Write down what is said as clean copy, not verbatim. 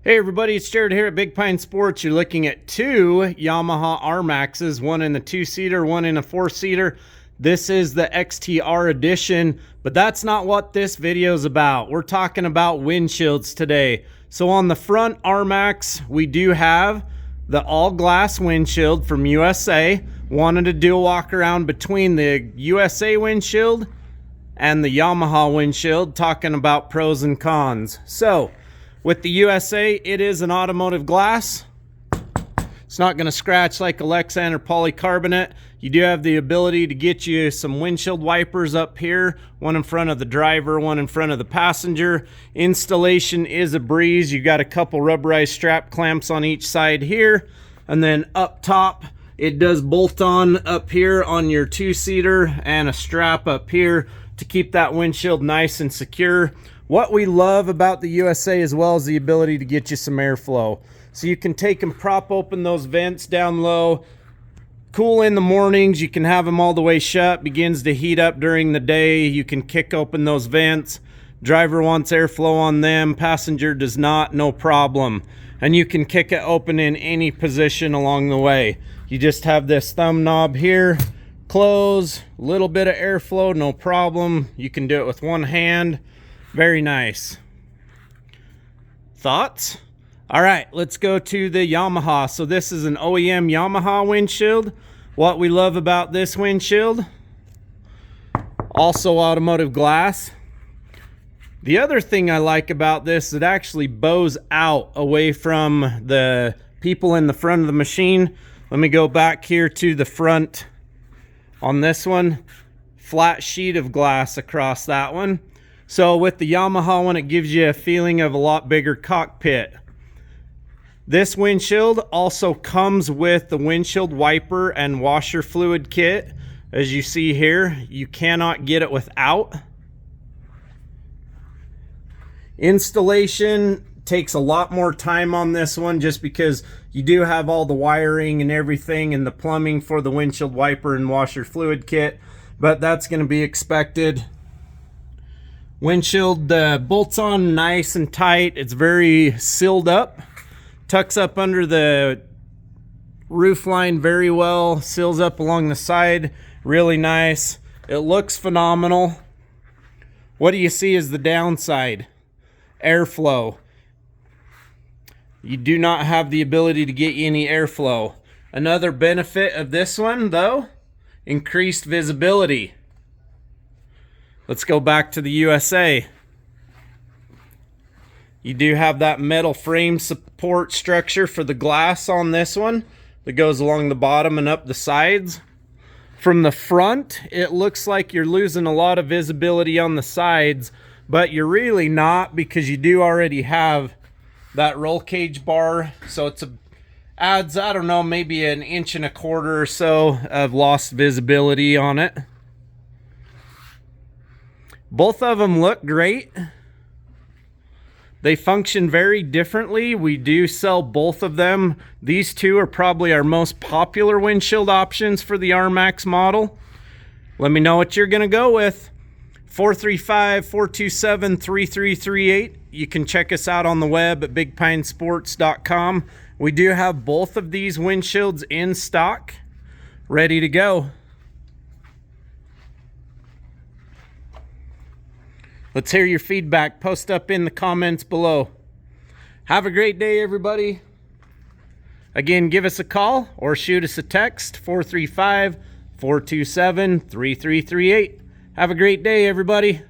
Hey everybody, it's Jared here at Big Pine Sports. You're looking at two Yamaha RMAXs, one in a 2-seater, one in a 4-seater. This is the XTR edition, but that's not what this video is about. We're talking about windshields today. So on the front RMAX, we do have the all-glass windshield from USA. Wanted to do a walk around between the USA windshield and the Yamaha windshield, talking about pros and cons. So with the USA, it is an automotive glass. It's not going to scratch like a Lexan or polycarbonate. You do have the ability to get you some windshield wipers up here, one in front of the driver, one in front of the passenger. Installation is a breeze. You got a couple rubberized strap clamps on each side here, and then up top it does bolt on up here on your 2-seater, and a strap up here to keep that windshield nice and secure. What we love about the USA as well is the ability to get you some airflow. So you can take and prop open those vents down low, cool in the mornings. You can have them all the way shut, begins to heat up during the day. You can kick open those vents. Driver wants airflow on them, passenger does not, no problem. And you can kick it open in any position along the way. You just have this thumb knob here, close, a little bit of airflow, no problem. You can do it with one hand. Very nice. Thoughts? All right, let's go to the Yamaha. So this is an OEM Yamaha windshield. What we love about this windshield, also automotive glass. The other thing I like about this, it actually bows out away from the people in the front of the machine. Let me go back here to the front on this one. Flat sheet of glass across that one. So with the Yamaha one, it gives you a feeling of a lot bigger cockpit. This windshield also comes with the windshield wiper and washer fluid kit. As you see here, you cannot get it without. Installation takes a lot more time on this one just because you do have all the wiring and everything and the plumbing for the windshield wiper and washer fluid kit, but that's going to be expected. Windshield bolts on nice and tight. It's very sealed up, tucks up under the roof line very well, seals up along the side, really nice. It looks phenomenal. What do you see as the downside? Airflow. You do not have the ability to get any airflow. Another benefit of this one though, increased visibility. Let's go back to the USA. You do have that metal frame support structure for the glass on this one that goes along the bottom and up the sides. From the front, it looks like you're losing a lot of visibility on the sides, but you're really not, because you do already have that roll cage bar. So it's adds, I don't know, maybe 1.25 inches or so of lost visibility on it. Both of them look great. They function very differently. We do sell both of them. These two are probably our most popular windshield options for the RMAX model. Let me know what you're gonna go with. 435-427-3338. You can check us out on the web at bigpinesports.com. We do have both of these windshields in stock, ready to go. Let's hear your feedback. Post up in the comments below. Have a great day, everybody. Again, give us a call or shoot us a text, 435-427-3338. Have a great day, everybody.